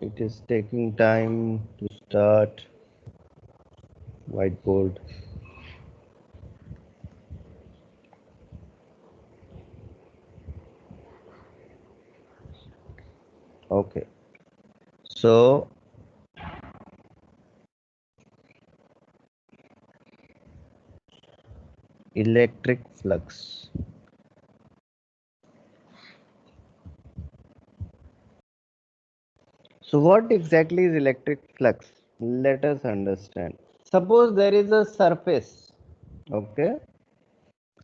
It is taking time to start. Whiteboard. Okay. So electric flux. So what exactly is electric flux? Let us understand. Suppose there is a surface. Okay.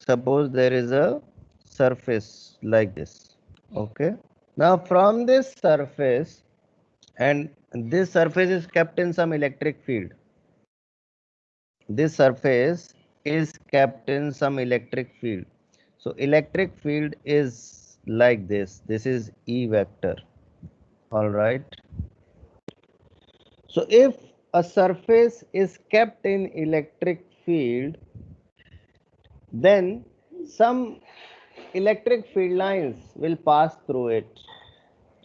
Suppose there is a surface like this. Okay. Now from this surface, and this surface is kept in some electric field. This surface is kept in some electric field. So electric field is like this. This is E vector. All right. So if a surface is kept in electric field, then some electric field lines will pass through it.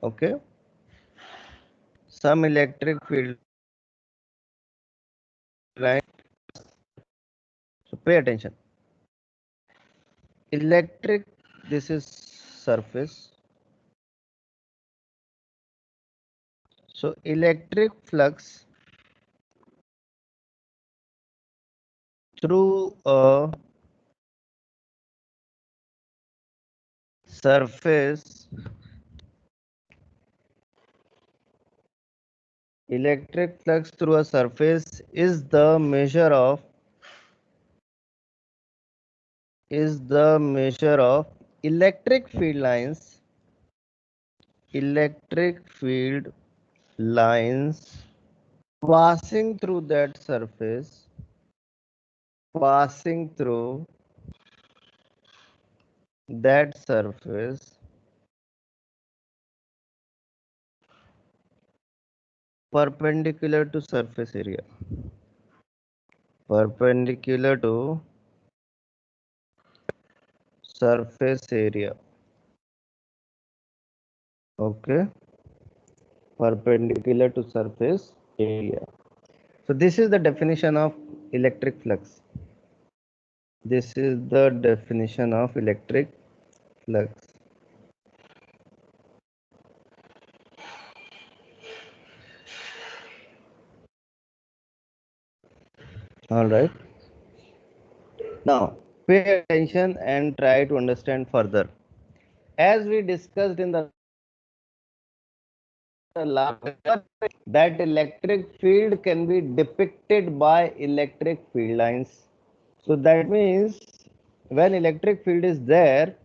Okay. Some electric field line. So pay attention. Electric, this is surface. So electric flux through a surface, electric flux through a surface is the measure of electric field lines, electric field lines passing through that surface, passing through that surface perpendicular to surface area, perpendicular to surface area. Okay, perpendicular to surface area. So this is the definition of electric flux. This is the definition of electric flux. All right. Now pay attention and try to understand further. As we discussed in the last, that electric field can be depicted by electric field lines. So that means when electric field is there,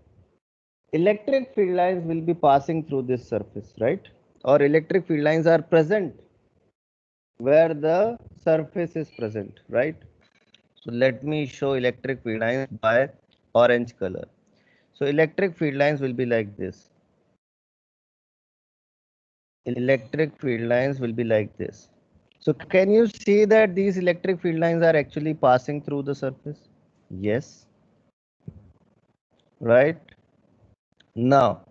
electric field lines will be passing through this surface, right? Or electric field lines are present where the surface is present, right? So let me show electric field lines by orange color. So electric field lines will be like this. Electric field lines will be like this. So can you see that these electric field lines are actually passing through the surface? Yes, right? Now,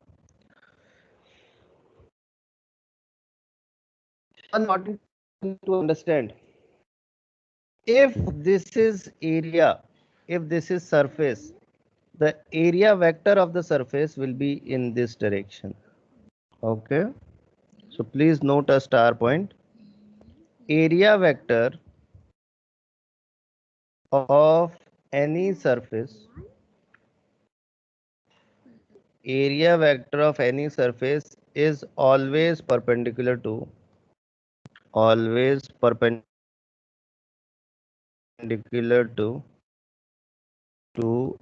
one important thing to understand, if this is area, if this is surface, the area vector of the surface will be in this direction. Okay, so please note a star point. Area vector of any surface, area vector of any surface is always perpendicular to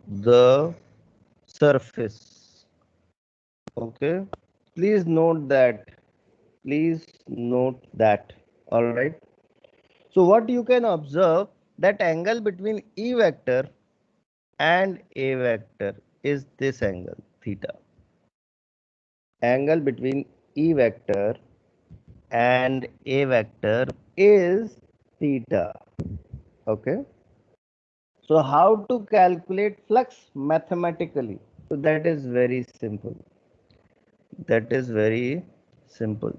the surface. Okay, please note that. Please note that. All right. So what you can observe, that angle between E vector and A vector is this angle theta. Angle between E vector and A vector is theta. Okay. So how to calculate flux mathematically? So that is very simple. That is very simple.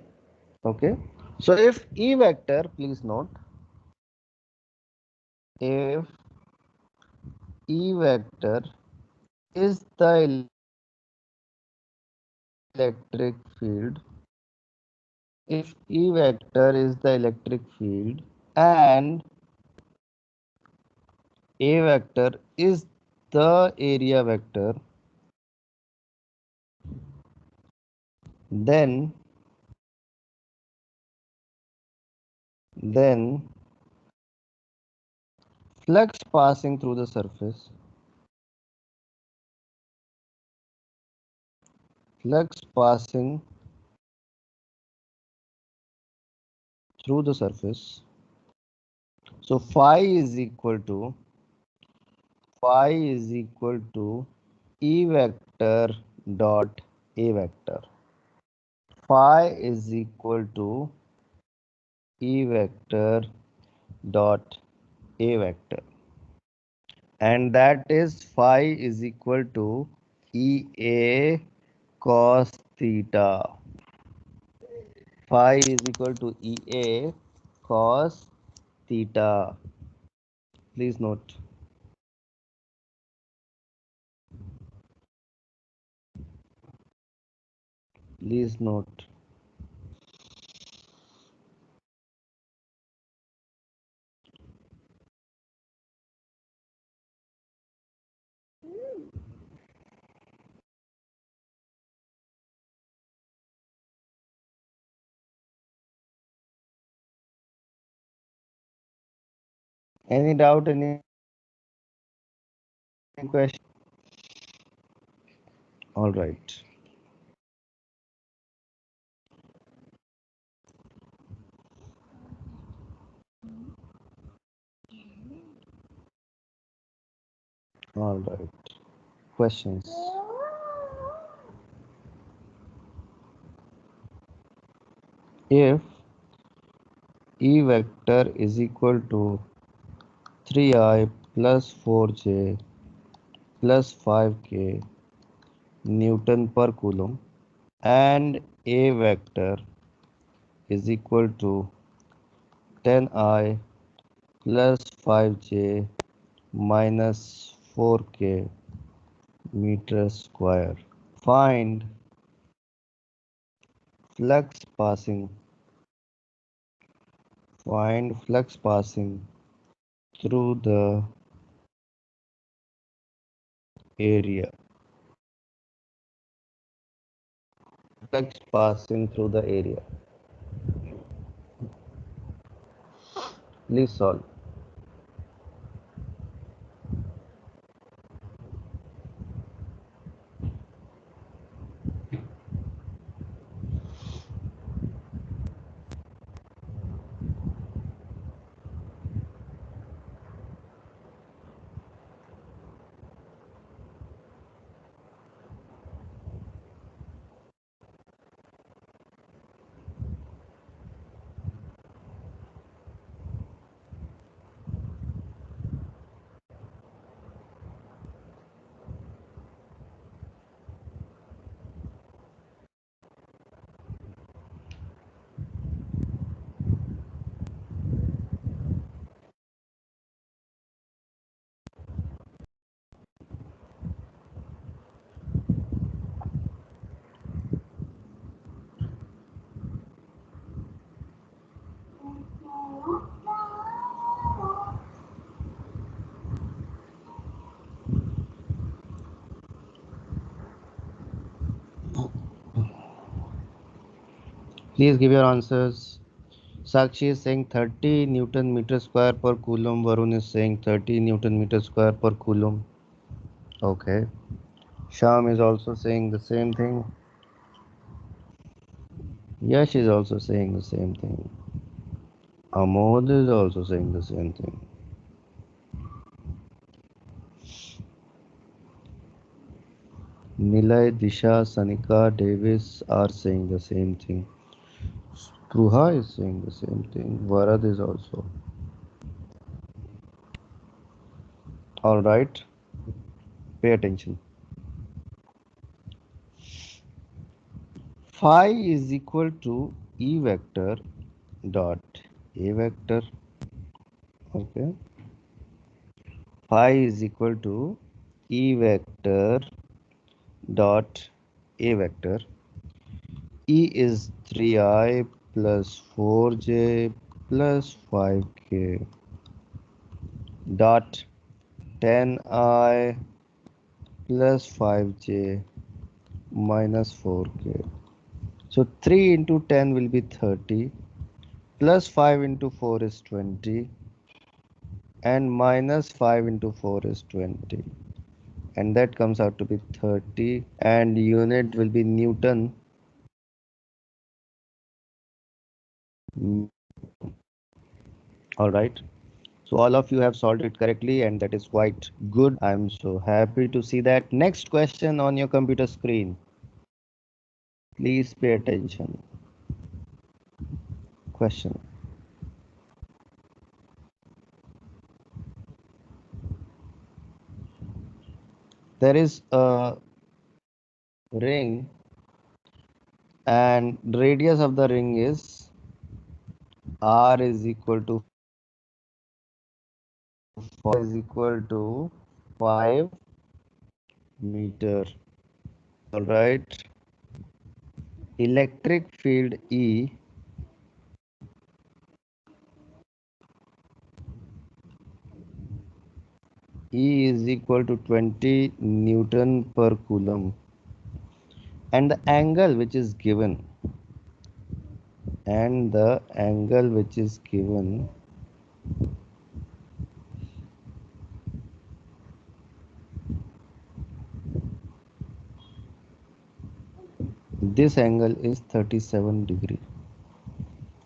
Okay. So if E vector, please note, if E vector is the electric field, if E vector is the electric field and A vector is the area vector, then flux passing through the surface, flux passing through the surface. So phi is equal to E vector dot A vector. Phi is equal to E vector dot A vector, and that is phi is equal to EA cos theta. Phi is equal to EA cos theta. Please note. Please note. Any doubt? Any question? All right. All right. Questions? If E vector is equal to 3i plus 4j plus 5k Newton per coulomb and A vector is equal to 10i plus 5j minus 4k meter square. Find flux passing. Find flux passing through the area. Flux passing through the area. Please solve. Please give your answers. Sakshi is saying 30 Newton meter square per coulomb. Varun is saying 30 Newton meter square per coulomb. Okay. Sham is also saying the same thing. Yash is also saying the same thing. Amod is also saying the same thing. Nilay, Disha, Sanika, Davis are saying the same thing. Pruha is saying the same thing. Varad is also. All right. Pay attention. phi is equal to E vector dot A vector. Okay, phi is equal to E vector dot A vector. E is 3i plus 4j plus 5k dot 10i plus 5j minus 4k. So 3 into 10 will be 30, plus 5 into 4 is 20, and minus 5 into 4 is 20. And that comes out to be 30, and unit will be Newton. All right. So all of you have solved it correctly, and that is quite good. I'm so happy to see that. Next question on your computer screen. Please pay attention. Question. There is a ring, and radius of the ring is r is equal to 5 meter. All right. Electric field E is equal to 20 Newton per Coulomb, and the angle which is given this angle is 37 degree.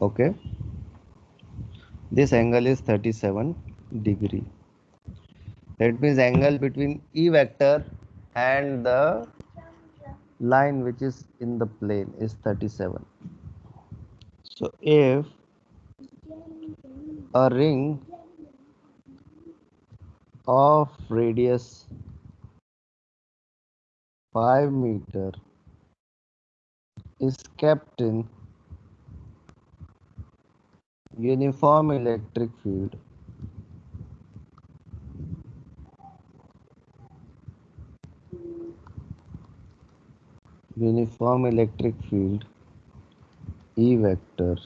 Okay, this angle is 37 degree. That means angle between E vector and the line which is in the plane is 37. So if a ring of radius 5 meter is kept in uniform electric field, E vector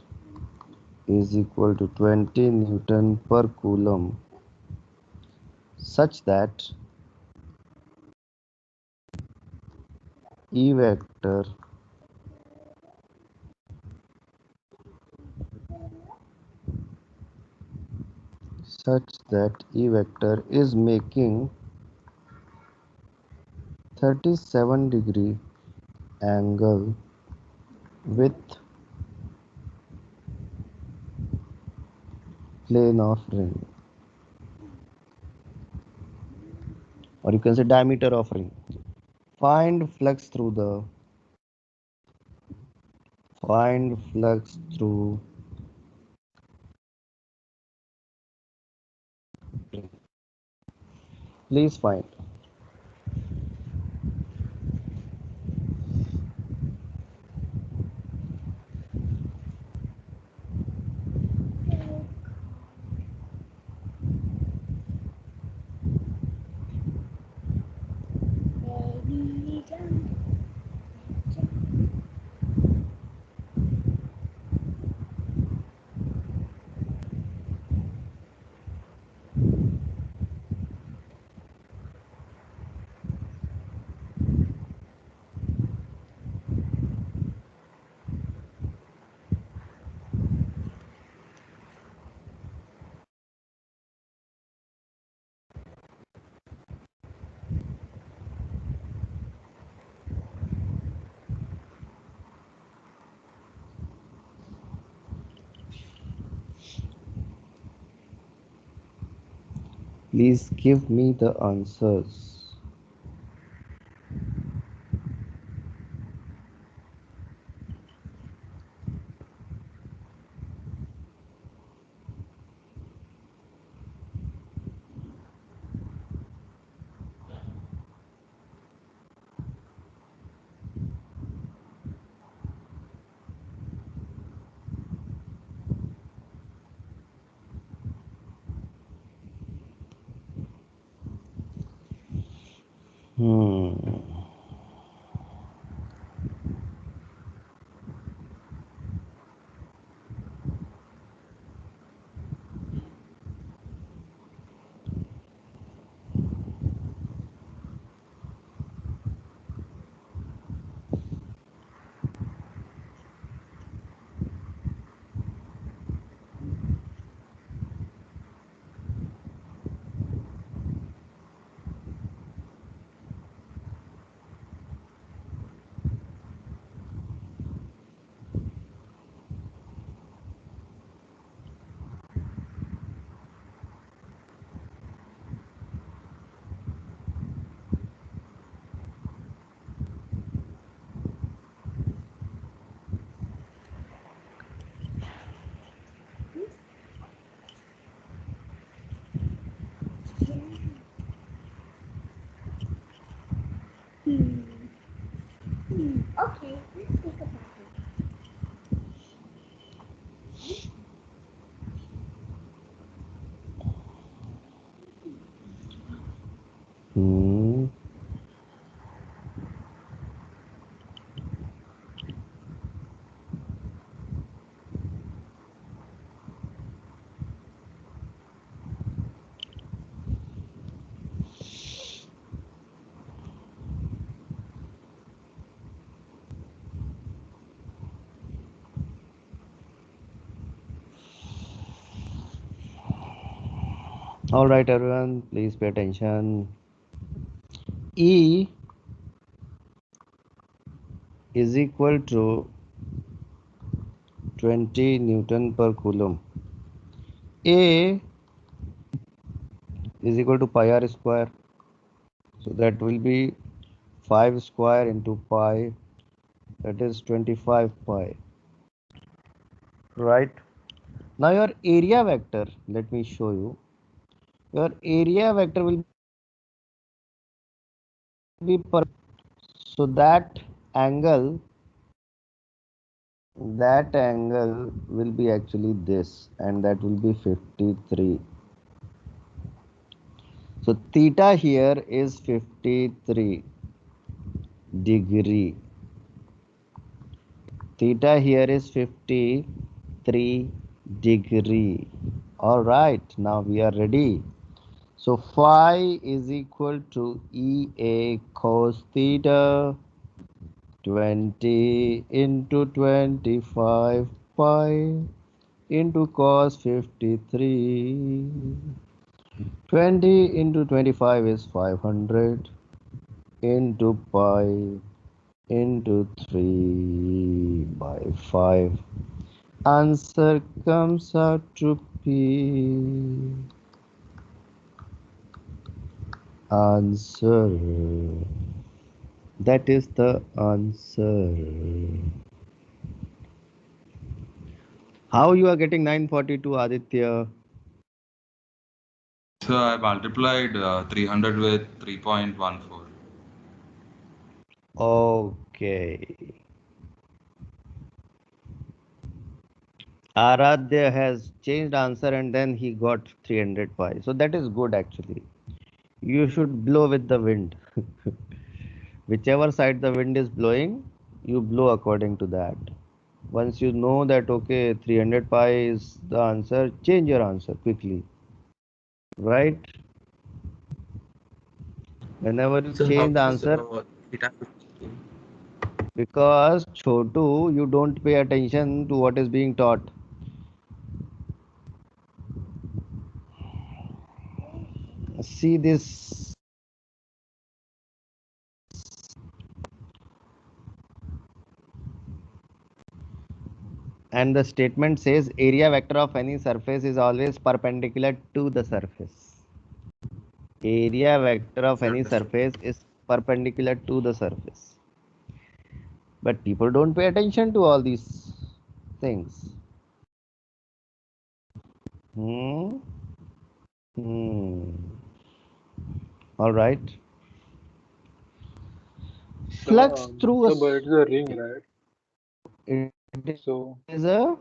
is equal to 20 Newton per Coulomb, such that E vector is making 37 degree angle with plane of ring, or you can say diameter of ring. Find flux through please find. Please give me the answers. Hmm. Okay, let's think about it. Hmm. All right, everyone, please pay attention. E is equal to 20 Newton per Coulomb. A is equal to pi r square. So that will be 5 square into pi, that is 25 pi. Right? Now your area vector, let me show you. Your area vector will be per, so that angle will be actually this, and that will be 53. So theta here is 53 degree. Theta here is 53 degree. All right, now we are ready. So phi is equal to EA cos theta 20 into 25 pi into cos 53. 20 into 25 is 500 into pi into 3 by 5. Answer comes out to be answer. That is the answer. How you are getting 942, Aditya? So I multiplied 300 with 3.14. Okay. Aradhya has changed answer and then he got 300 pi. So that is good actually. You should blow with the wind. Whichever side the wind is blowing, you blow according to that. Once you know that okay, 300 pi is the answer, change your answer quickly. Right? Whenever you So how change the is answer, theta? because Chotu, you don't pay attention to what is being taught. See this, and the statement says area vector of any surface is always perpendicular to the surface. Area vector of any Understood. surface is perpendicular to the surface. But people don't pay attention to all these things. Hmm. Hmm. All right. Flux through a So, but it's a ring, right? it So, is a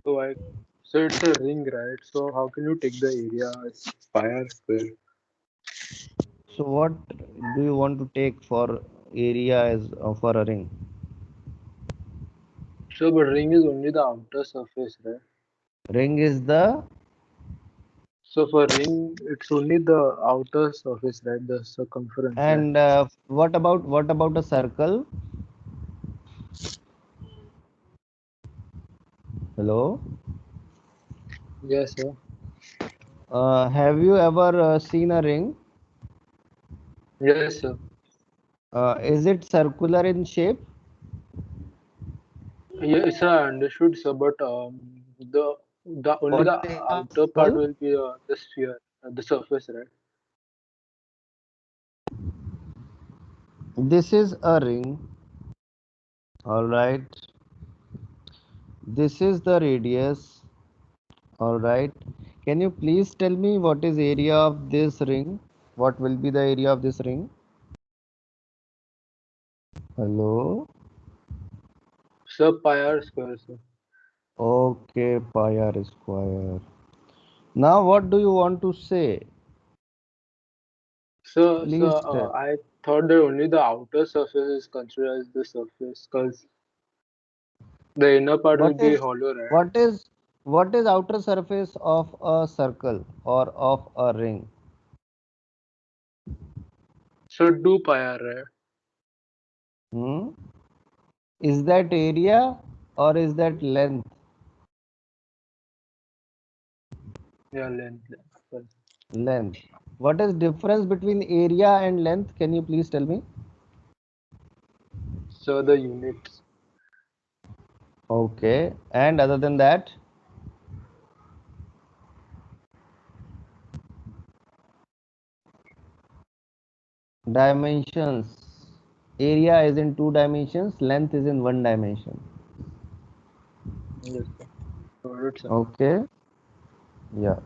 so I, so it's a ring, right? So how can you take the area? It's pi r square. So what do you want to take for area as for a ring? So, but ring is only the outer surface, right? Ring is the So for ring, it's only the outer surface, right? The circumference, right? and what about a circle? Hello. Yes, sir. Have you ever seen a ring? Yes, sir. Is it circular in shape? Yes, sir. I understood, sir. But the only What the is a outer part circle? will be the sphere, the surface, right? This is a ring. All right. This is the radius. All right. Can you please tell me what is area of this ring? What will be the area of this ring? Hello. Sir, pi r square, sir. Okay, pi r square. Now, what do you want to say? So, Please tell. I thought that only the outer surface is considered as the surface, because the inner part will What be is hollow, right? what is what is outer surface of a circle or of a ring? So 2 pi r, right? Hmm? Is that area or is that length? Yeah, length. Sorry. Length. What is difference between area and length? Can you please tell me? So the units. Okay. And other than that, dimensions. Area is in two dimensions, length is in one dimension. Yes, sir. Got it, sir. Okay. Yeah.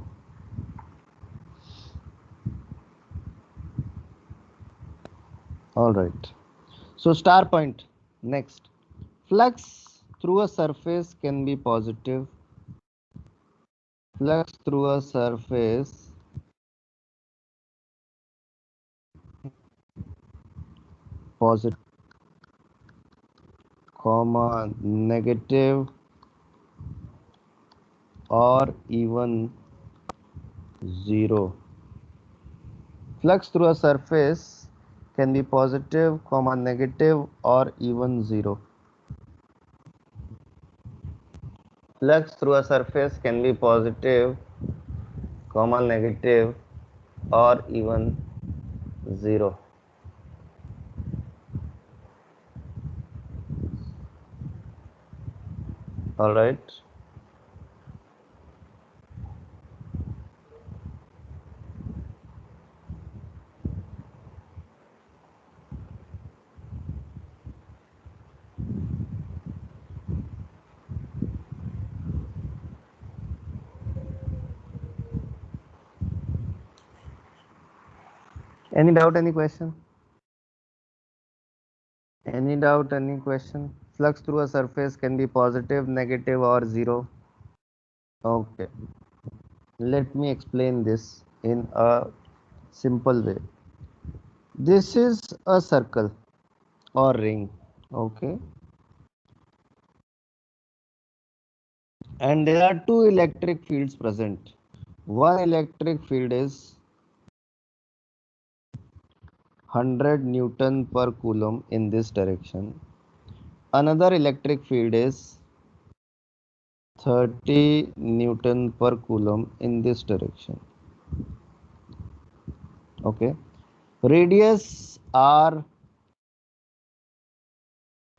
All right. So star point. Next. Flux through a surface can be positive. Flux through a surface positive, comma negative or even zero. Flux through a surface can be positive, comma negative or even zero. Flux through a surface can be positive, comma negative or even zero. All right. Any doubt, any question? Any doubt, any question? Flux through a surface can be positive, negative or zero. Okay. Let me explain this in a simple way. This is a circle or ring. Okay. And there are two electric fields present. One electric field is 100 Newton per coulomb in this direction. Another electric field is 30 Newton per coulomb in this direction. Okay. Radius r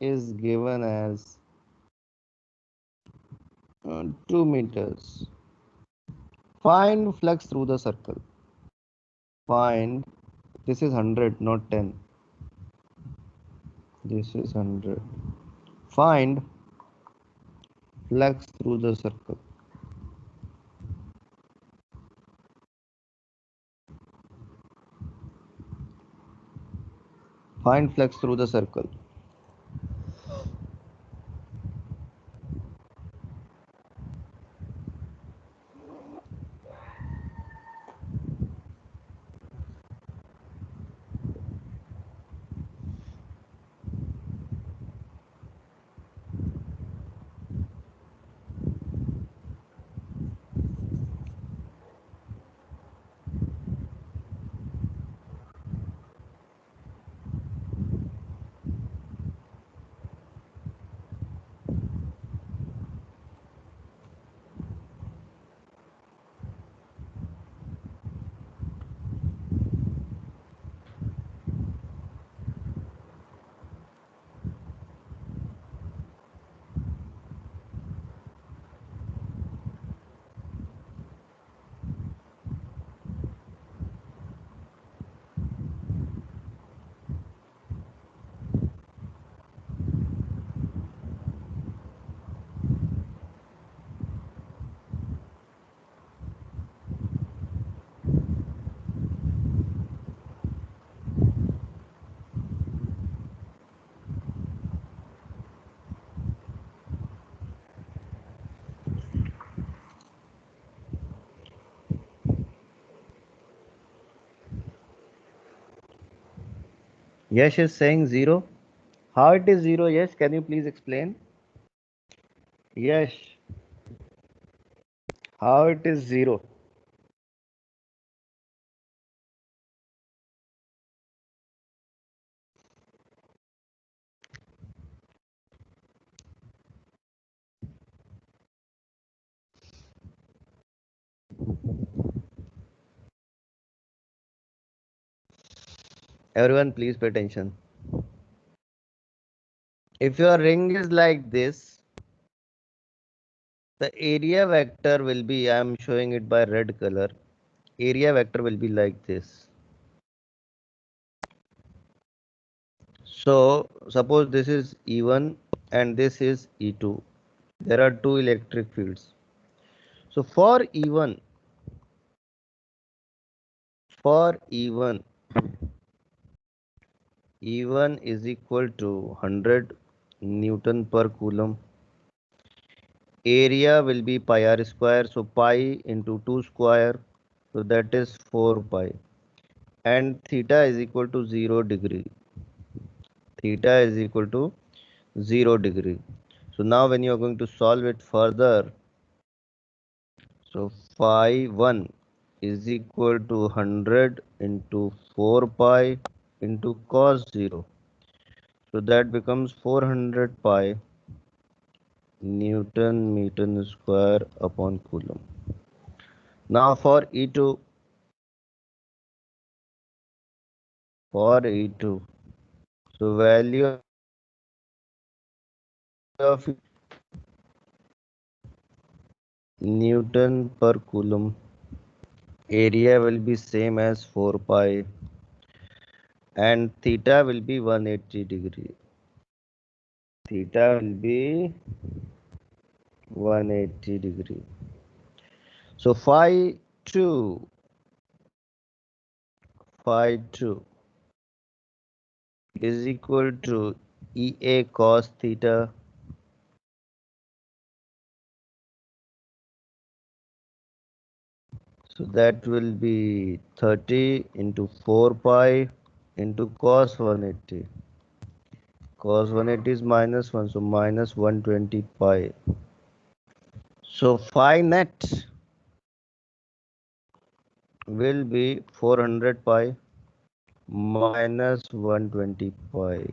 is given as 2 meters. Find flux through the circle. Find, this is 100 not 10. This is 100. Find flux through the circle. Find flux through the circle. Yash is saying 0. How it is 0, Yash? Can you please explain? Yash, how it is 0? Everyone, please pay attention. If your ring is like this, the area vector will be, I am showing it by red color. Area vector will be like this. So suppose this is E1 and this is E2. There are two electric fields. So for E1, E1 is equal to 100 Newton per Coulomb. Area will be pi r square, so pi into 2 square, so that is 4 pi. And theta is equal to 0 degree. Theta is equal to 0 degree. So now when you are going to solve it further, so phi 1 is equal to 100 into 4 pi into cos 0. So that becomes 400 pi Newton meter square upon Coulomb. Now for E2, so value of Newton per Coulomb, area will be same as 4 pi and theta will be 180 degree. Theta will be 180 degree. So phi 2 is equal to EA cos theta. So that will be 30 into 4 pi into cos 180. Cos 180 is minus 1, so minus 120 pi. So phi net will be 400 pi minus 120 pi.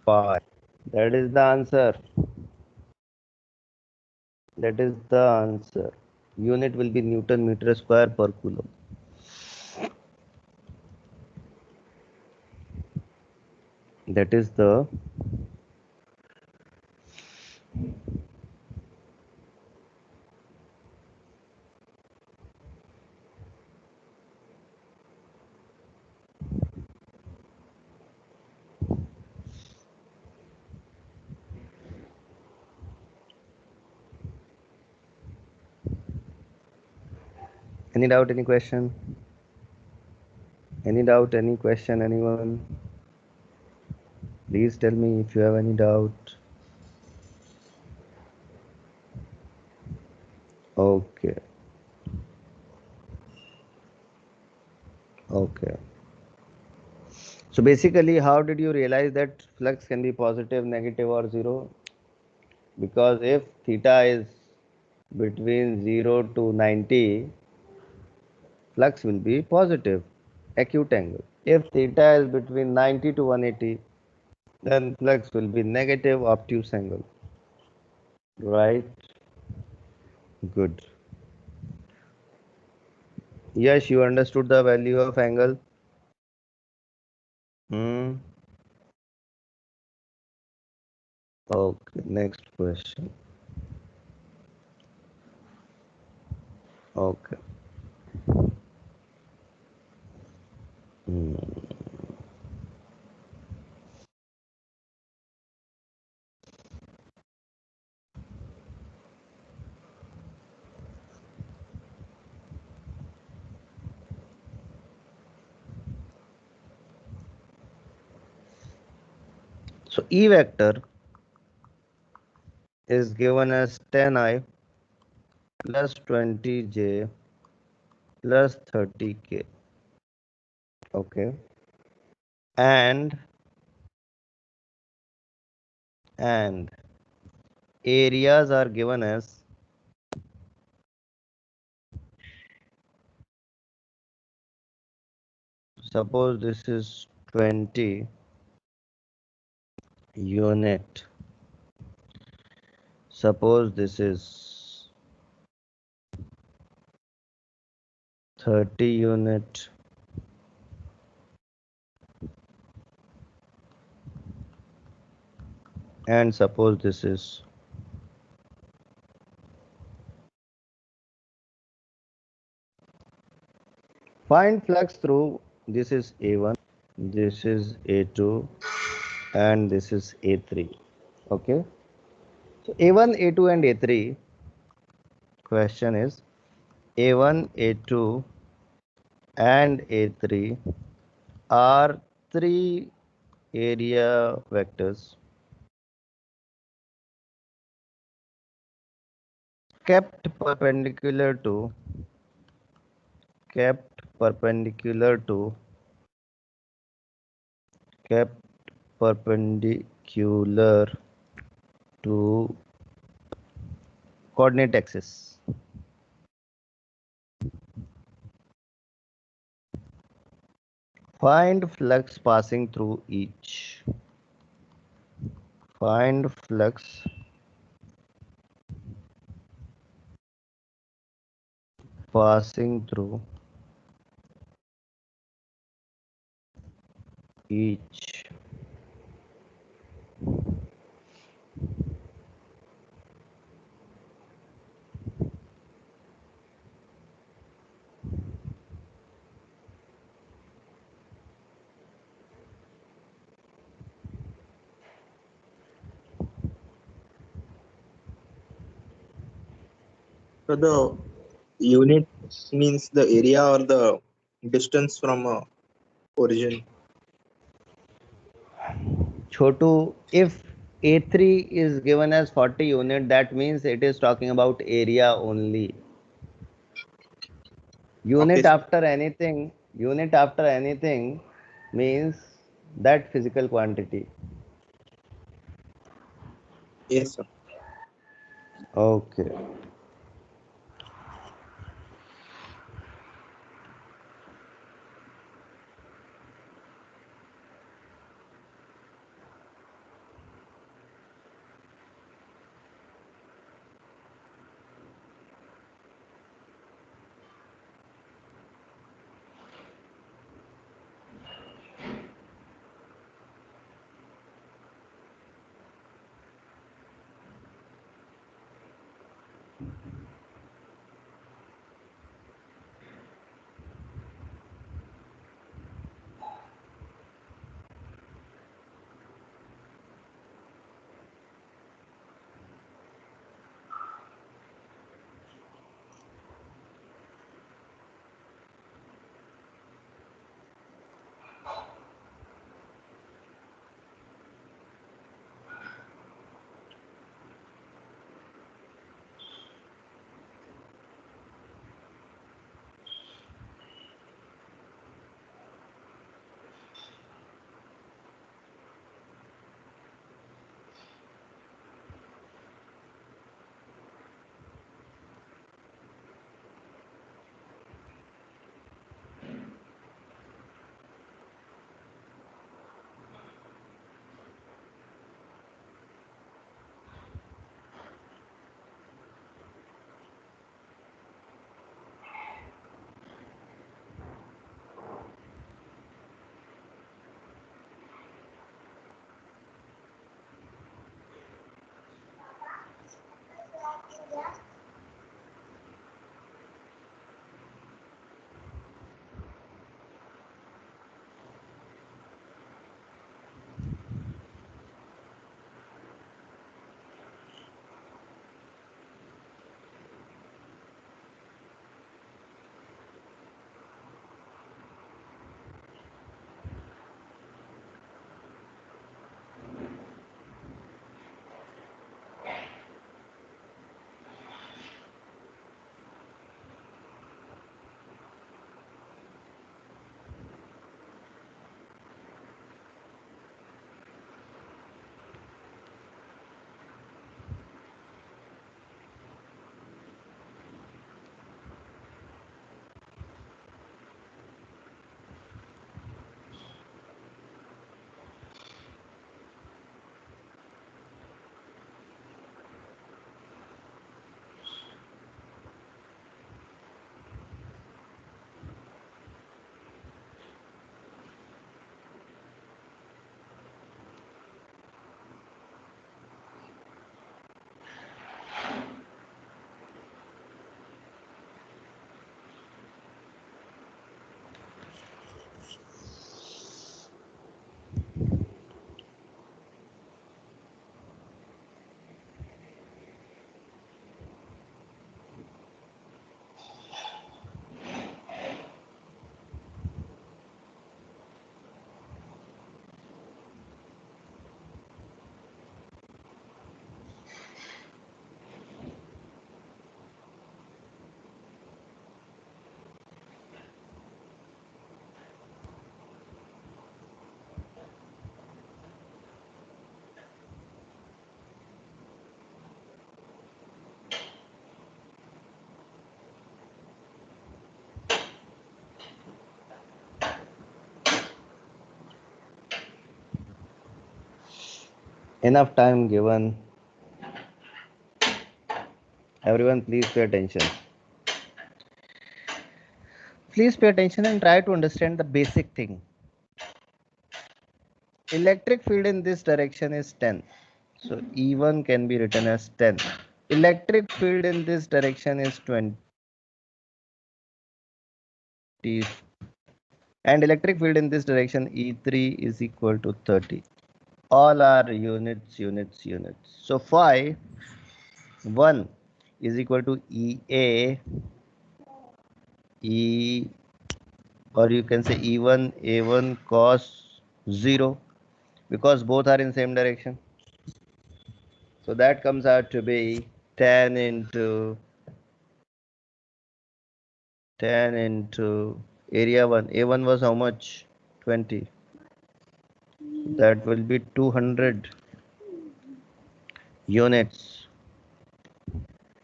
Pi. That is the answer. That is the answer. Unit will be Newton meter square per Coulomb. That is the any doubt, any question? Any doubt, any question, anyone? Please tell me if you have any doubt. Okay. Okay. So basically, how did you realize that flux can be positive, negative, or 0? Because if theta is between 0 to 90, flux will be positive, acute angle. If theta is between 90 to 180, then flux will be negative, obtuse angle. Right? Good. Yes, you understood the value of angle? Okay, next question. Okay. So E vector is given as 10i plus 20j plus 30k. Okay. And areas are given as suppose this is 20 unit. Suppose this is 30 unit. And suppose this is find flux through this is A1, this is A2, and this is A3. Okay. So A1, A2, and A3. Question is A1, A2, and A3 are three area vectors kept perpendicular to kept perpendicular to kept perpendicular to coordinate axis. Find flux passing through each. Find flux passing through each. So the unit means the area or the distance from origin. Chotu, if A3 is given as 40 unit, that means it is talking about area only. Okay, sir. Unit after anything means that physical quantity. Yes, sir. Okay. Enough time given. Everyone, please pay attention. Please pay attention and try to understand the basic thing. Electric field in this direction is 10. So E1 can be written as 10. Electric field in this direction is 20. And electric field in this direction E3 is equal to 30. All are units. So phi 1 is equal to EA, E, or you can say E1, A1 cos 0, because both are in same direction. So that comes out to be 10 into area 1. A1 was how much? 20. That will be 200 units.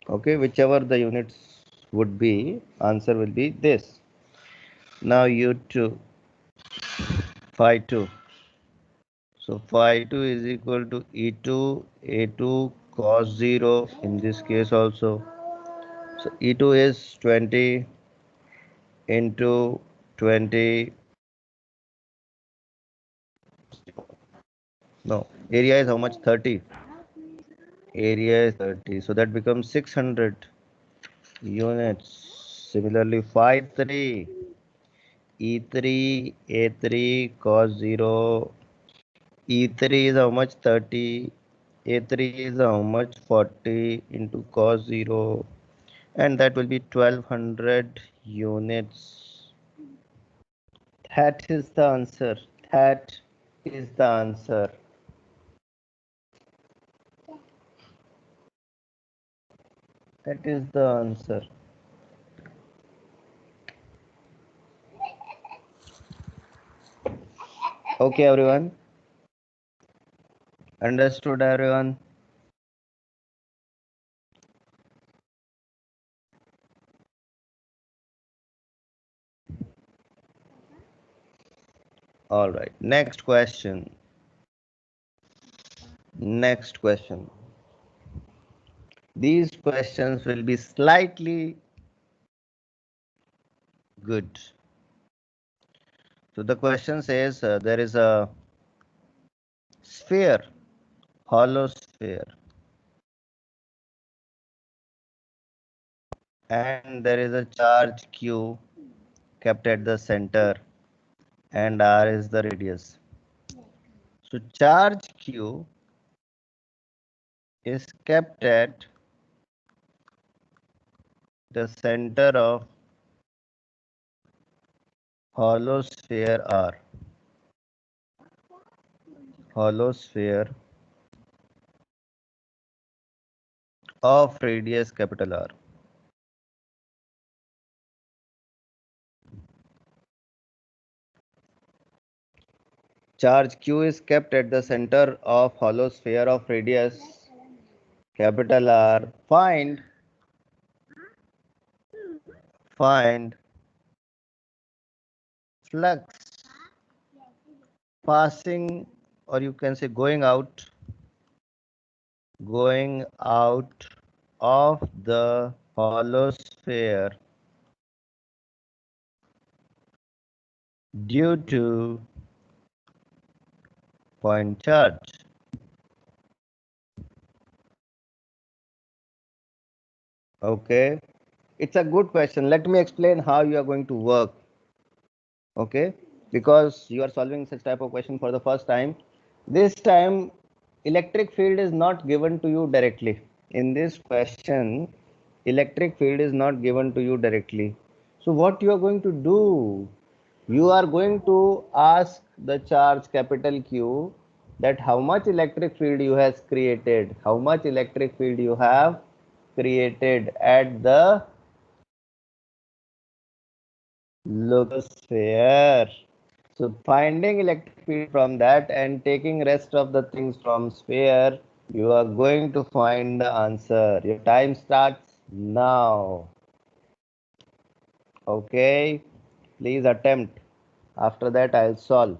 Okay, whichever the units would be, answer will be this. Now U2, phi 2. So phi 2 is equal to E2, A2 cos 0 in this case also. So E2 is 20 into 20. No, area is how much? 30. Area is 30. So that becomes 600 units. Similarly, phi 3, E3, A3 cos 0. E3 is how much? 30. A3 is how much? 40 into cos 0. And that will be 1200 units. That is the answer. That is the answer. That is the answer. Okay, everyone. Understood, everyone? All right. Next question. Next question. These questions will be slightly good. So the question says there is a sphere, hollow sphere, and there is a charge q kept at the center, and r is the radius. So charge q is kept at the center of hollow sphere r. Hollow sphere of radius capital R. Charge q is kept at the center of hollow sphere of radius capital R. Find flux passing, or you can say going out of the hollow sphere due to point charge. Okay, it's a good question. Let me explain how you are going to work. Okay, because you are solving such type of question for the first time. This time electric field is not given to you directly. In this question, electric field is not given to you directly. So what you are going to do, you are going to ask the charge capital Q that how much electric field you has created, how much electric field you have created at the logosphere. So finding electric field from that and taking rest of the things from sphere, you are going to find the answer. Your time starts now. Okay, please attempt. After that, I'll solve.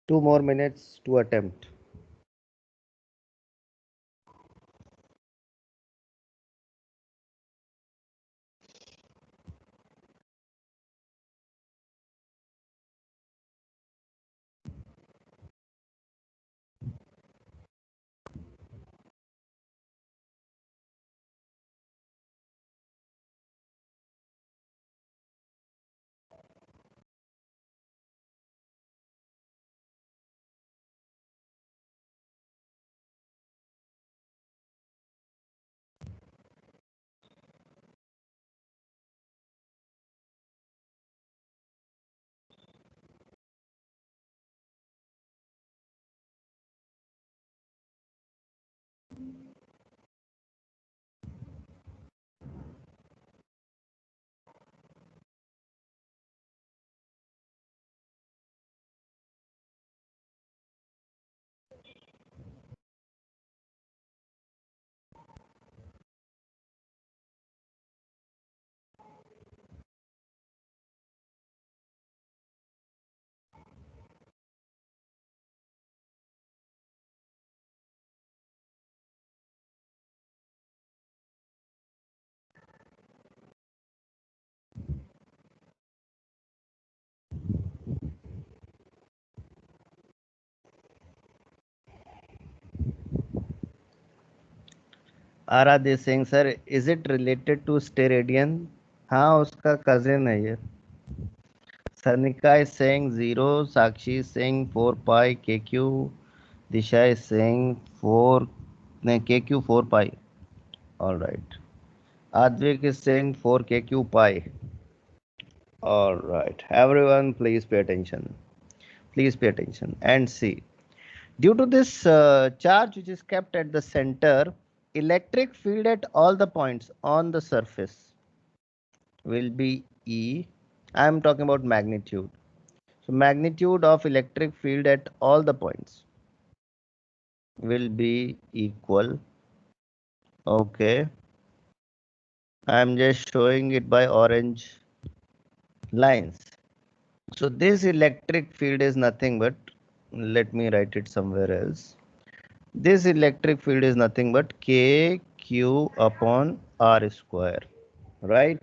2 more minutes to attempt. Aradhya Singh sir, is it related to steradian? हाँ, उसका cousin है ये. Sanika is saying 0, Sakshi is saying 4 pi, KQ, Disha is saying 4, no, KQ 4 pi. All right. Advik is saying 4 KQ pi. All right. Everyone, please pay attention. Please pay attention and see. Due to this charge which is kept at the center, electric field at all the points on the surface will be E. I am talking about magnitude. So magnitude of electric field at all the points will be equal. Okay. I am just showing it by orange lines. So this electric field is nothing but, let me write it somewhere else. This electric field is nothing but KQ upon R square, right?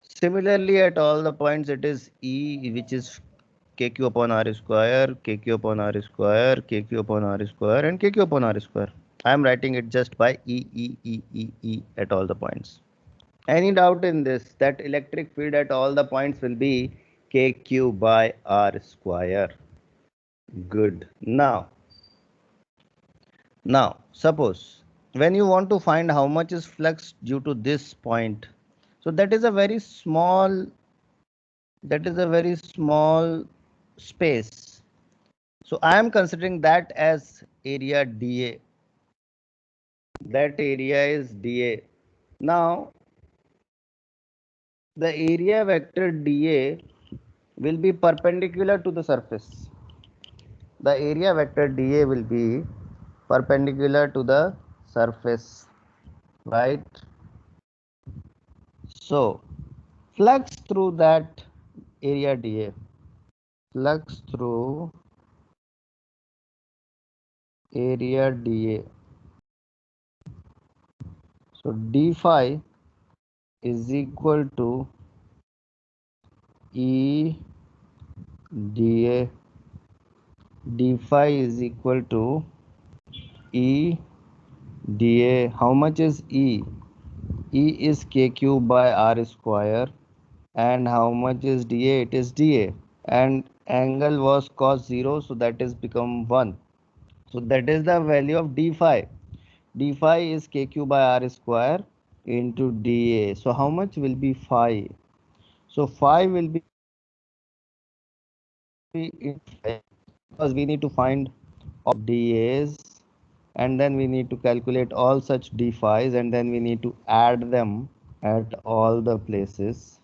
Similarly, at all the points, it is E, which is KQ upon R square, KQ upon R square, KQ upon R square, and KQ upon R square. I am writing it just by E at all the points. Any doubt in this, that electric field at all the points will be KQ by R square. Good. Now, suppose when you want to find how much is flux due to this point, so that is a very small space. So I am considering that as area dA. That area is dA. Now the area vector dA will be perpendicular to the surface. The area vector dA will be perpendicular to the surface, right? So flux through that area dA, flux through area dA. So d phi is equal to E dA. D phi is equal to E dA. How much is E? E is KQ by R square. And how much is dA? It is dA. And angle was cos 0, so that is become 1. So that is the value of d phi. D phi is kq by r square into dA. So how much will be phi? So phi will be because we need to find all dAs, and then we need to calculate all such d phi's, and then we need to add them at all the places,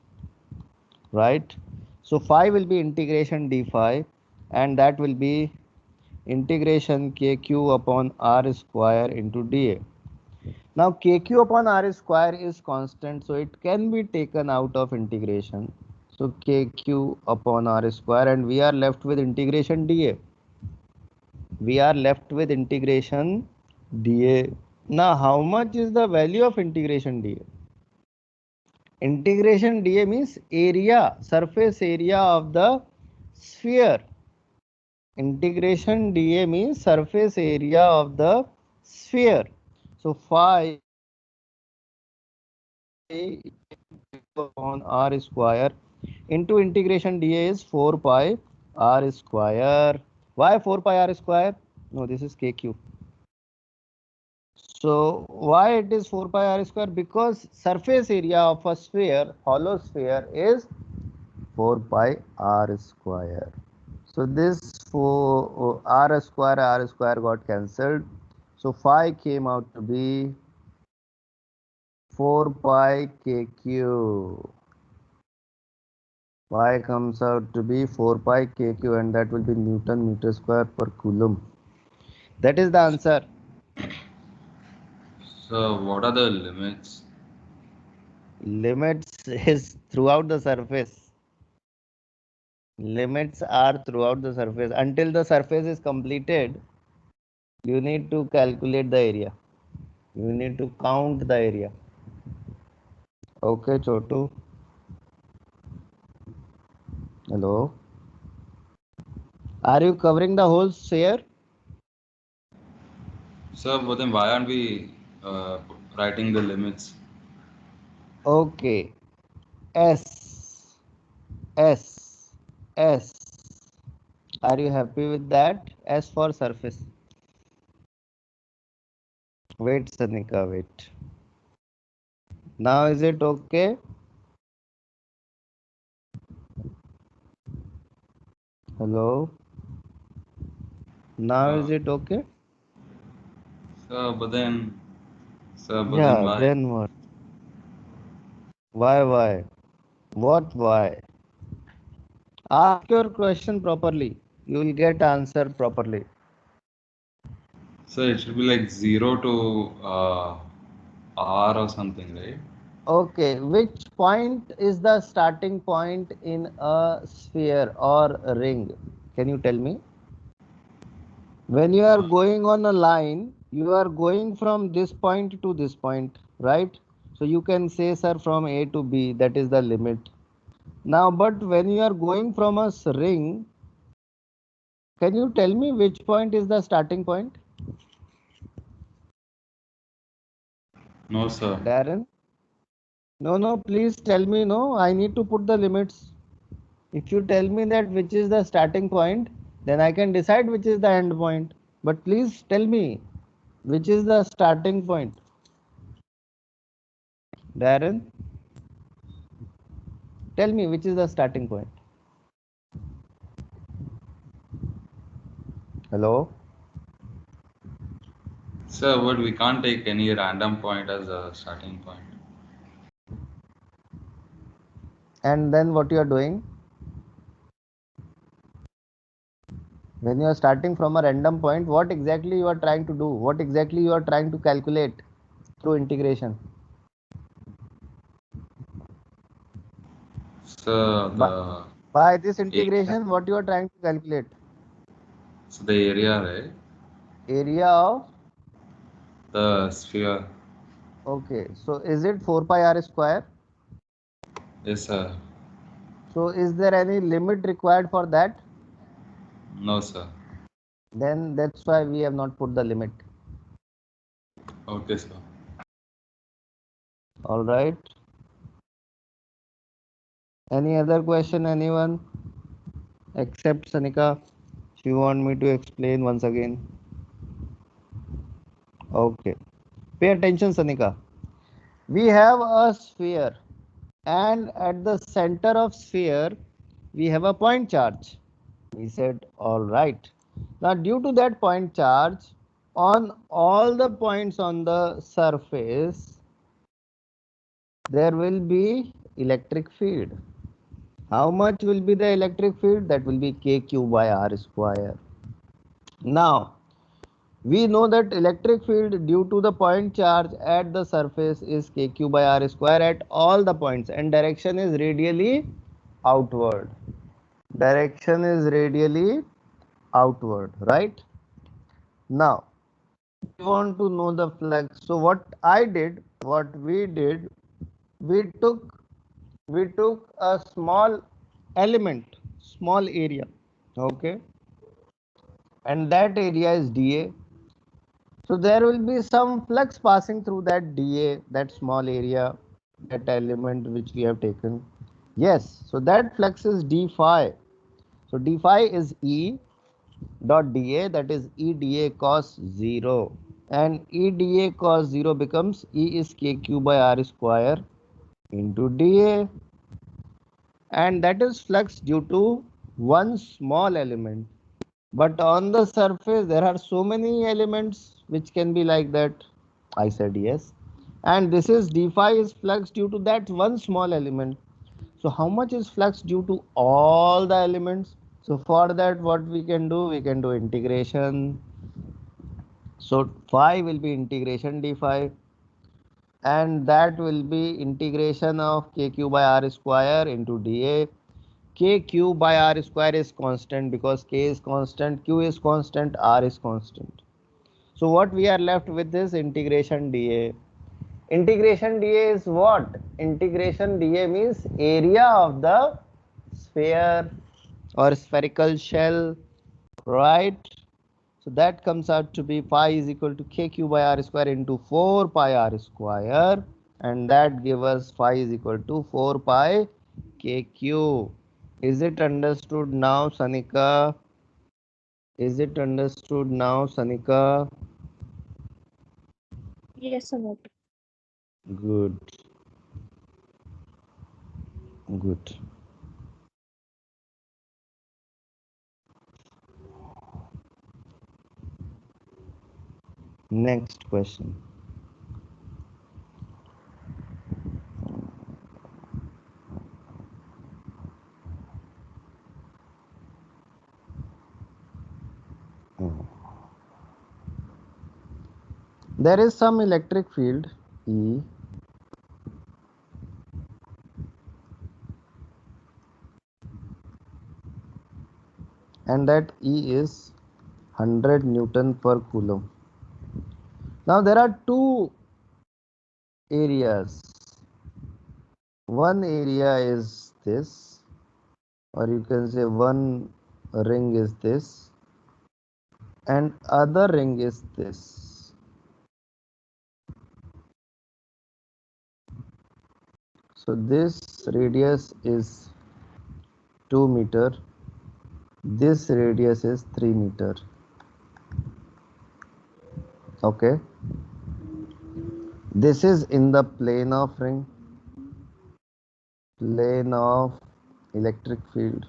right? So phi will be integration d phi, and that will be integration kq upon r square into dA. Now kq upon r square is constant, so it can be taken out of integration. So kq upon r square, and we are left with integration dA. We are left with integration dA. Now how much is the value of integration dA? Integration dA means area, surface area of the sphere. Integration dA means surface area of the sphere. So phi upon r square into integration dA is 4 pi r square. Why 4 pi r square? No, this is kq. So why it is 4 pi r square? Because surface area of a sphere, hollow sphere, is 4 pi r square. So this 4 r square got cancelled. So phi came out to be 4 pi kq. Phi comes out to be 4 pi kq, and that will be Newton meter square per coulomb. That is the answer. So what are the limits? Limits is throughout the surface. Limits are throughout the surface. Until the surface is completed, you need to calculate the area. You need to count the area. Okay, Chotu. Hello. Are you covering the whole sphere? So but then why aren't we writing the limits? Okay. S. S. S. Are you happy with that? S for surface. Wait, Sanika, wait. Now is it okay? Hello. Now is it okay? So but then Yeah, why? then what? Why? What why? Ask your question properly. You will get answer properly. So it should be like 0 to R or something, right? Okay, which point is the starting point in a sphere or a ring? Can you tell me? When you are going on a line, you are going from this point to this point, right? So you can say, sir, from A to B, that is the limit. Now, but when you are going from a ring, can you tell me which point is the starting point? No, sir. Darren? No, please tell me. No, I need to put the limits. If you tell me that which is the starting point, then I can decide which is the end point. But please tell me which is the starting point. Darren, tell me which is the starting point. Hello? Sir, but we can't take any random point as a starting point. And then what you are doing? When you are starting from a random point, what exactly you are trying to do? What exactly you are trying to calculate through integration? So By this area, integration, what you are trying to calculate? so the area, right? Area of, The sphere. okay, so is it 4 pi r square? Yes, sir. So is there any limit required for that? No, sir. Then that's why we have not put the limit. Okay, sir. All right. Any other question, anyone? Except Sanika, if you want me to explain once again. Okay. Pay attention, Sanika. We have a sphere, and at the center of sphere, we have a point charge. We said, all right. Now, due to that point charge, on all the points on the surface, there will be electric field. How much will be the electric field? That will be kq by r square. Now, we know that electric field due to the point charge at the surface is kq by r square at all the points, and direction is radially outward. Direction is radially outward, right? Now, we want to know the flux. So what we did, we took a small element, small area, okay, and that area is dA. So there will be some flux passing through that dA, that small area, that element which we have taken. Yes, so that flux is d phi. So d phi is E dot dA, that is E dA cos 0, and E dA cos 0 becomes E is kq by r square into dA, and that is flux due to one small element. But on the surface there are so many elements which can be like that. I said yes. And this is d phi is flux due to that one small element. So how much is flux due to all the elements? So for that what we can do? We can do integration. So phi will be integration d phi, and that will be integration of kq by r square into dA. Kq by r square is constant because k is constant, q is constant, r is constant. So what we are left with is integration dA. Integration dA is what? Integration dA means area of the sphere or spherical shell, right? So that comes out to be phi is equal to kq by r square into 4 pi r square, and that gives us phi is equal to 4 pi kq. Is it understood now, Sanika? Is it understood now, Sanika? Yes, Anup. Good, good. Next question. There is some electric field E, and that E is 100 Newton per Coulomb. Now there are two areas. One area is this, or you can say one ring is this, and other ring is this. So this radius is 2 meter, this radius is 3 meter. Okay, this is in the plane of ring, plane of electric field,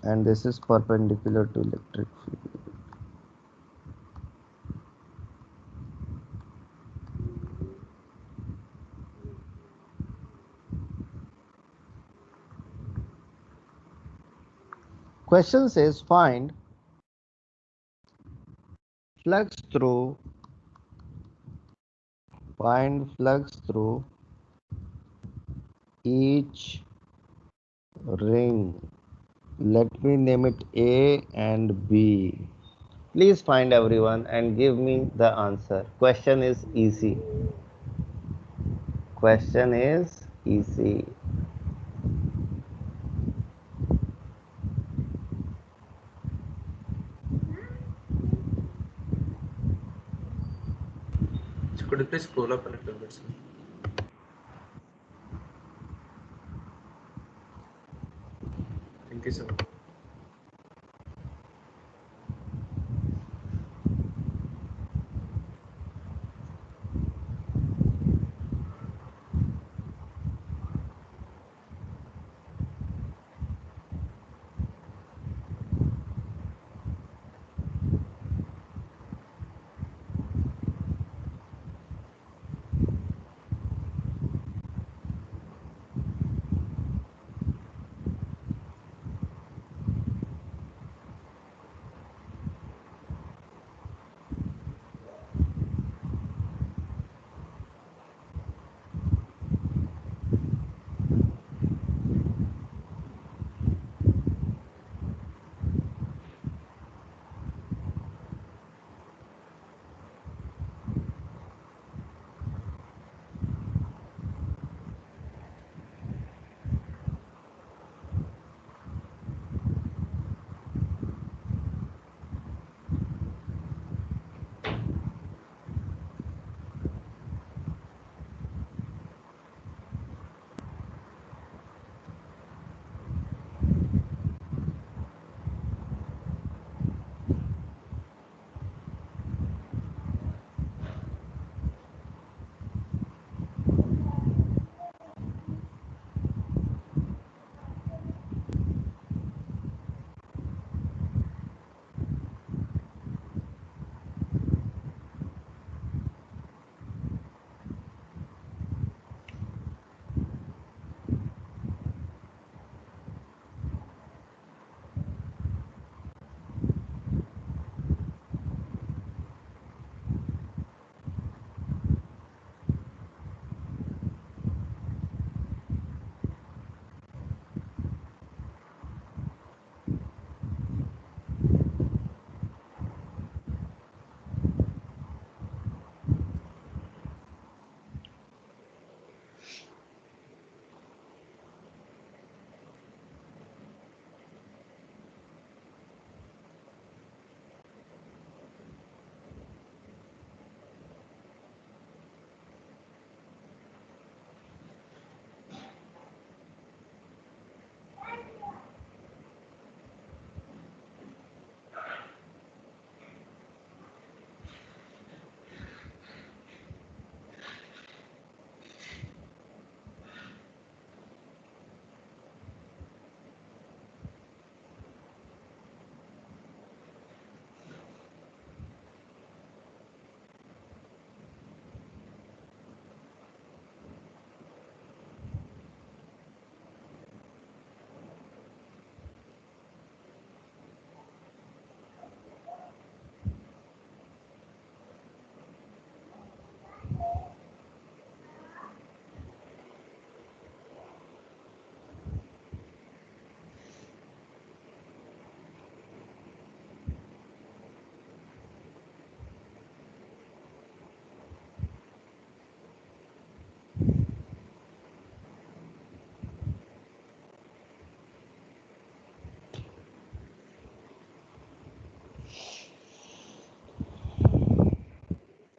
and this is perpendicular to electric field. Question says find flux through each ring. Let me name it A and B. Please find everyone and give me the answer. Question is easy. Question is easy. Could you please scroll up a little bit, sir? Thank you, sir.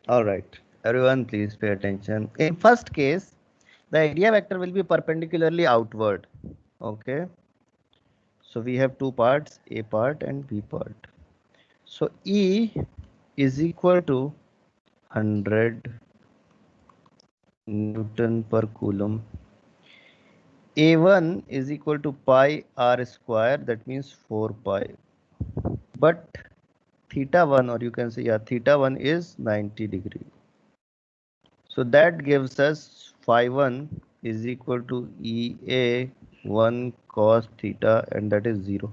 All right, everyone, please pay attention. In first case, the area vector will be perpendicularly outward. Okay, so we have two parts, A part and B part. So E is equal to 100 Newton per coulomb. A1 is equal to pi r square, that means 4 pi. But theta 1, or you can say, yeah, theta 1 is 90 degree. So that gives us phi 1 is equal to EA 1 cos theta, and that is 0.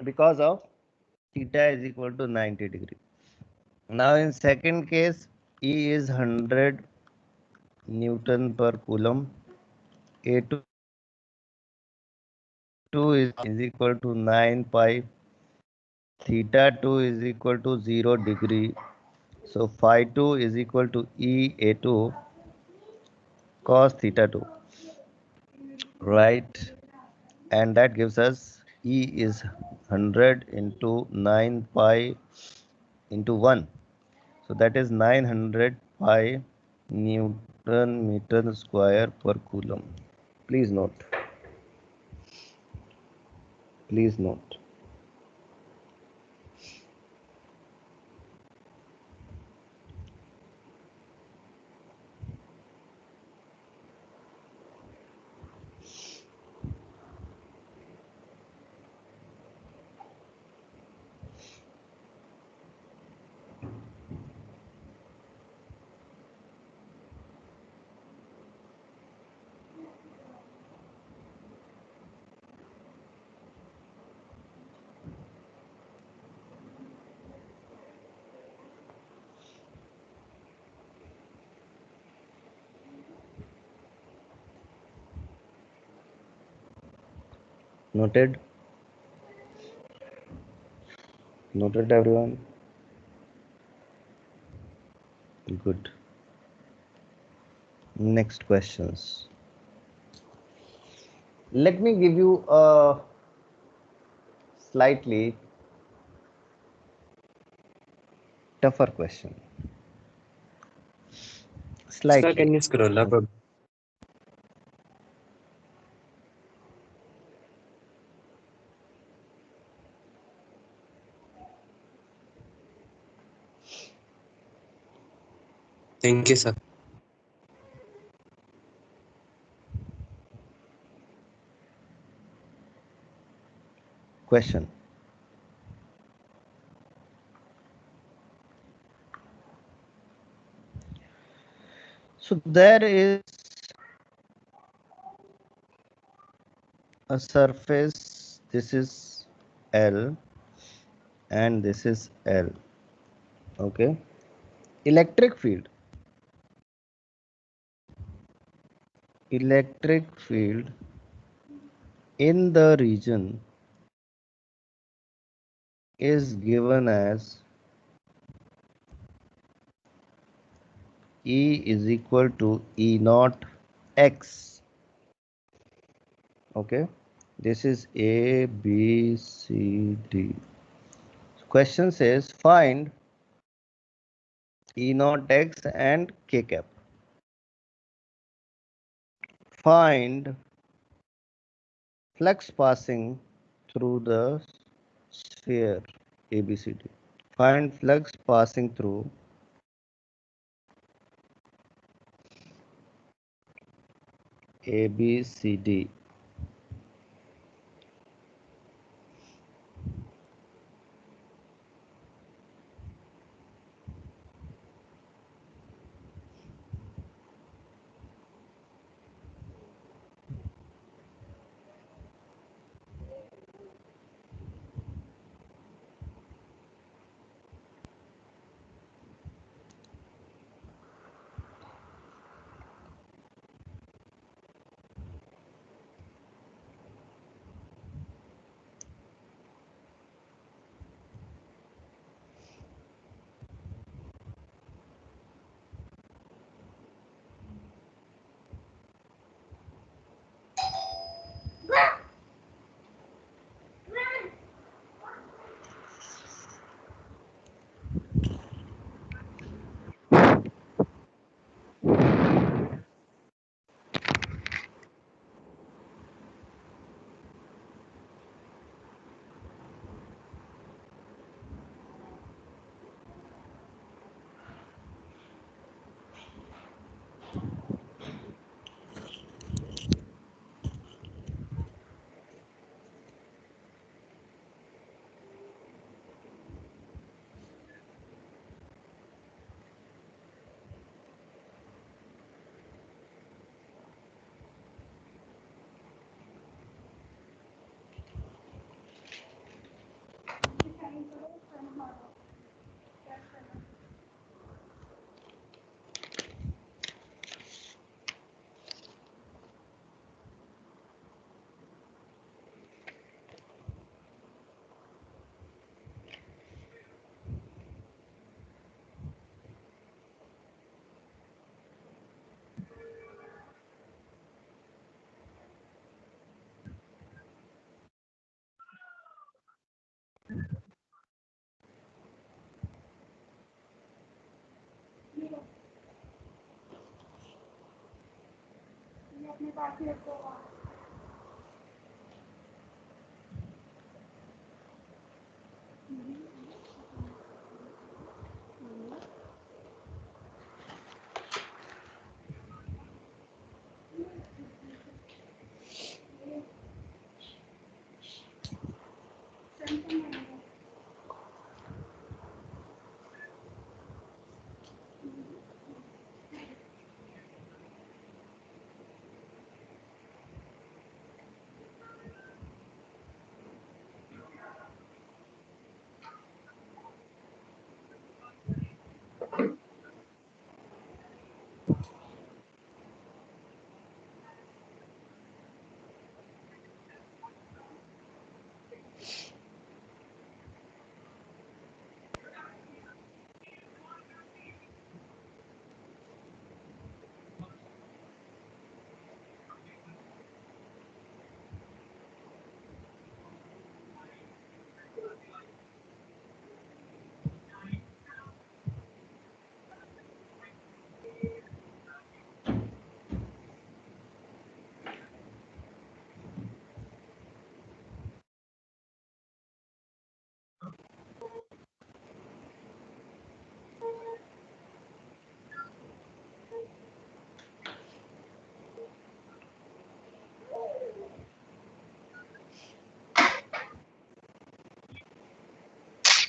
Because of theta is equal to 90 degree. Now in second case, E is 100 Newton per coulomb. A2 is equal to 9 pi. Theta 2 is equal to 0 degree. So phi 2 is equal to EA2 cos theta 2. Right? And that gives us E is 100 into 9 pi into 1. So that is 900 pi Newton meter square per coulomb. Please note. Please note. Noted? Noted, everyone? Good. Next questions. Let me give you a slightly tougher question. Sir, Slightly. can you scroll up? Thank you, sir. Question. So there is a surface, this is L and this is L. Okay. Electric field. Electric field in the region is given as E is equal to E naught X. Okay. This is A, B, C, D. Question says find E naught X and K cap. Find flux passing through the sphere ABCD. Find flux passing through ABCD.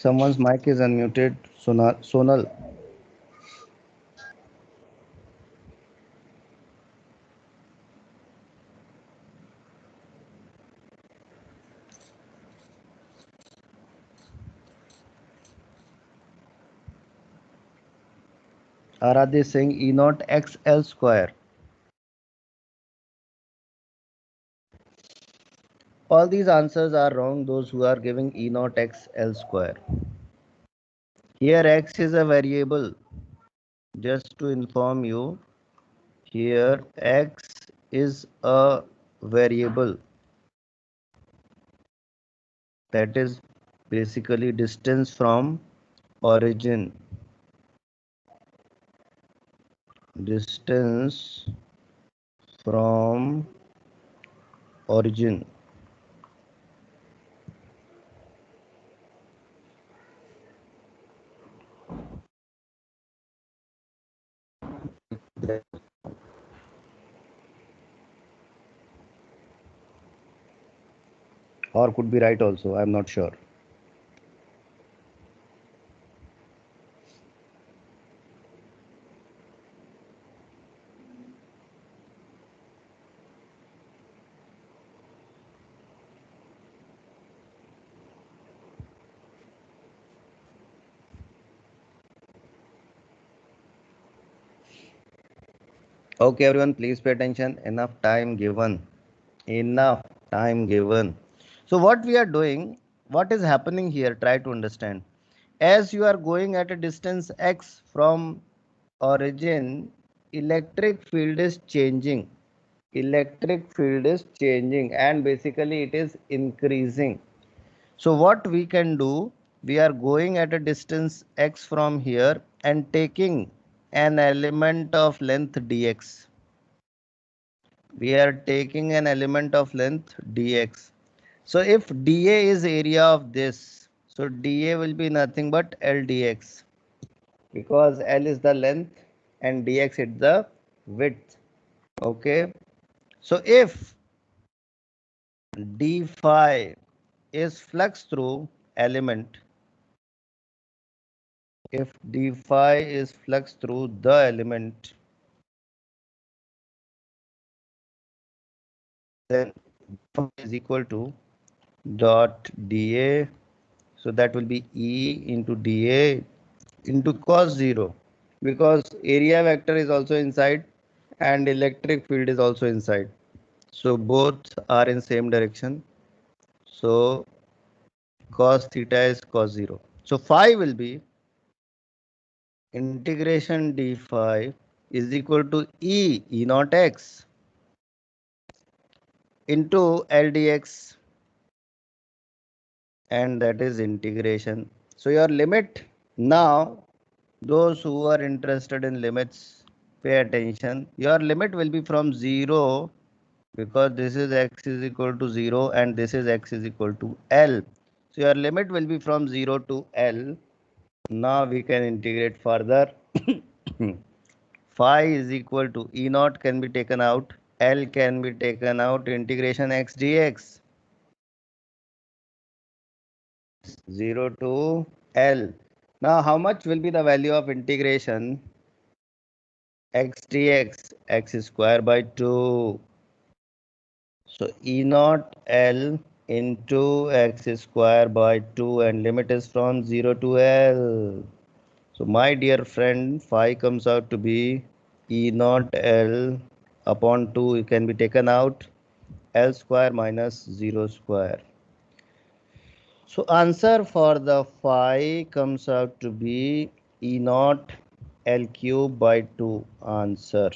Someone's mic is unmuted. Sonal. Aradhya is saying E naught XL square. All these answers are wrong, those who are giving E naught XL square. Here X is a variable. Just to inform you, here X is a variable. That is basically distance from origin. Distance from origin. Or could be right also, I'm not sure. Okay, everyone, please pay attention. Enough time given. Enough time given. So what we are doing, what is happening here, try to understand. As you are going at a distance x from origin, electric field is changing. Electric field is changing and basically it is increasing. So what we can do, we are going at a distance x from here and taking an element of length dx. We are taking an element of length dx. So if dA is area of this, so dA will be nothing but L dx, because L is the length and dx is the width. Okay. So if d phi is flux through element, if d phi is flux through the element, then phi is equal to dot dA. So that will be E into dA into cos 0, because area vector is also inside and electric field is also inside. So both are in same direction. So cos theta is cos 0. So phi will be integration d phi is equal to E naught x into L dx, and that is integration. So your limit now, those who are interested in limits, pay attention. Your limit will be from 0 because this is x is equal to 0 and this is x is equal to L. So your limit will be from 0 to L. Now we can integrate further. Phi is equal to E naught can be taken out. L can be taken out. Integration x dx. 0 to L. Now how much will be the value of integration x dx? X square by 2. So E naught L into x square by 2 and limit is from 0 to L. So my dear friend, phi comes out to be E naught L upon 2 can be taken out, L square minus 0 square. So answer for the phi comes out to be E naught L cube by 2 answer.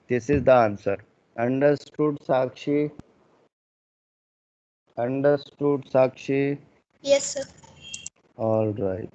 This is the answer. Understood, Sakshi? Understood, Sakshi? Yes, sir. All right.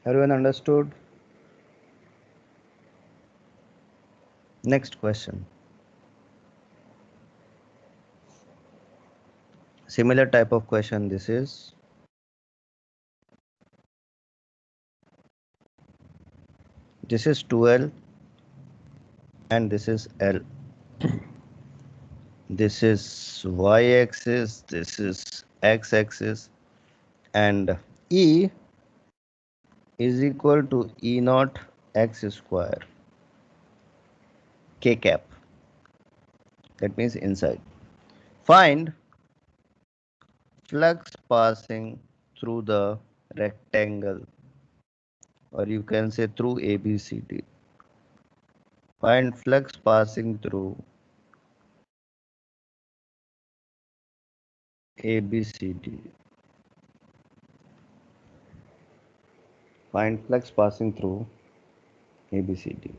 Everyone understood? Next question. Similar type of question this is. This is 2L and this is L. This is y-axis, this is x-axis, and E is equal to E naught x square k cap. That means inside. Find flux passing through the rectangle, or you can say through ABCD. Find flux passing through ABCD. Find flux passing through ABCD.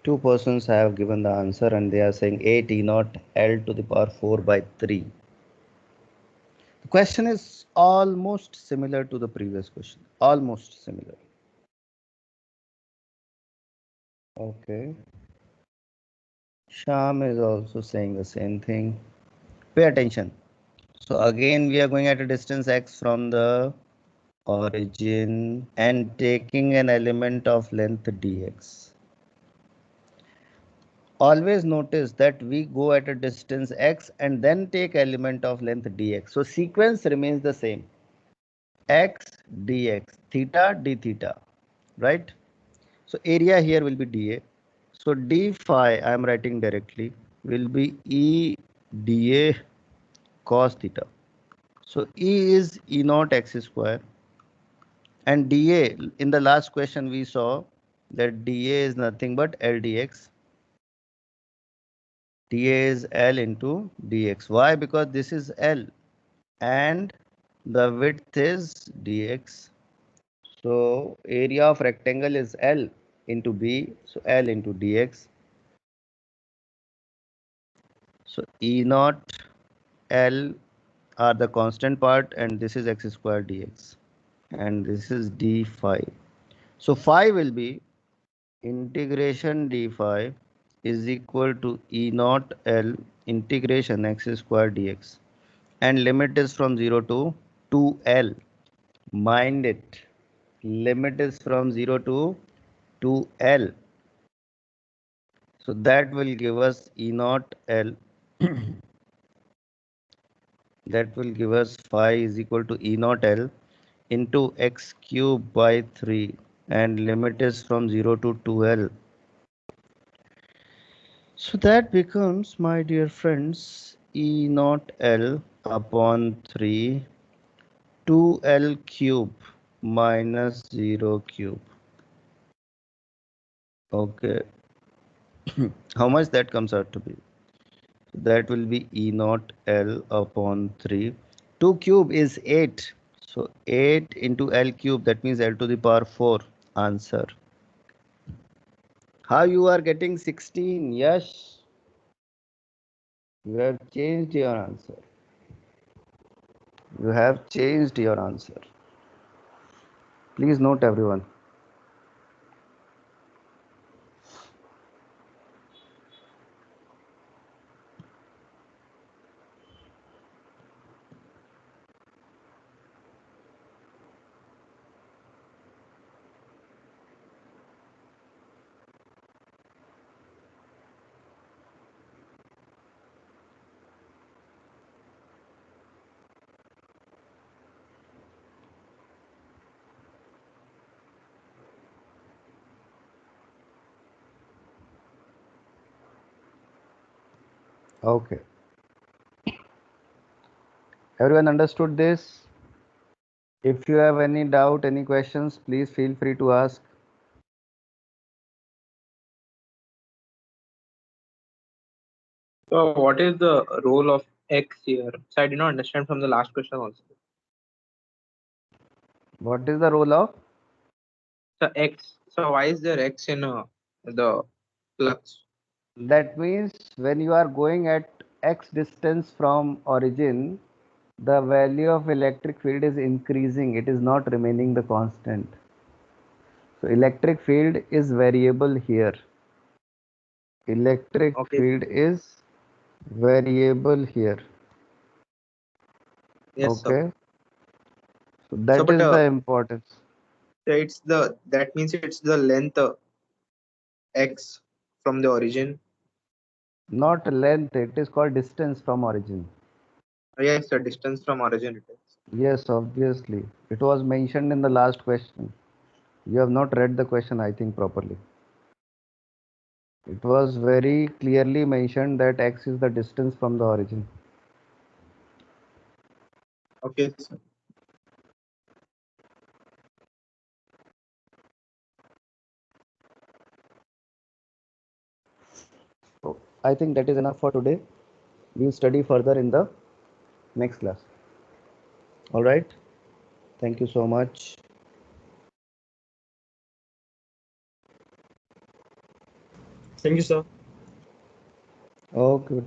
Two persons have given the answer and they are saying 8 E naught L to the power 4 by 3. The question is almost similar to the previous question. Almost similar. Okay. Sham is also saying the same thing. Pay attention. So again, we are going at a distance x from the origin and taking an element of length dx. Always notice that we go at a distance x and then take element of length dx. So sequence remains the same. X dx, theta d theta, right? So area here will be dA. So d phi, I am writing directly, will be E dA cos theta. So E is E naught x square. And dA, in the last question we saw that dA is nothing but L dx. dA is L into dx. Why? Because this is L and the width is dx. So area of rectangle is L into B. So L into dx. So E naught L are the constant part and this is x square dx. And this is d phi. So phi will be integration d phi is equal to E naught L integration x square dx. And limit is from 0 to 2L. Mind it. Limit is from 0 to 2L. So that will give us E naught L. That will give us phi is equal to E naught L into x cube by 3 and limit is from 0 to 2L. So that becomes, my dear friends, E naught L upon 3 2L cube minus 0 cube. Okay. How much that comes out to be? That will be E naught L upon 3. 2 cube is 8. So 8 into L cube, that means L to the power 4. Answer. How you are getting 16? Yes. You have changed your answer. You have changed your answer. Please note everyone. Okay. Everyone understood this? If you have any doubt, any questions, please feel free to ask. So what is the role of X here? So I did not understand from the last question also. What is the role of? So X. So why is there X in the flux? That means when you are going at x distance from origin, the value of electric field is increasing. It is not remaining the constant. So electric field is variable here. Electric Okay. field is variable here. Yes, sir. Okay. So that but is the importance. it's that means it's the length X from the origin. Not length, it is called distance from origin. Yes, the distance from origin it is. Yes, obviously. It was mentioned in the last question. You have not read the question, I think, properly. It was very clearly mentioned that x is the distance from the origin. Okay, sir. So I think that is enough for today. We'll study further in the next class. All right. Thank you so much. Thank you, sir. Okay.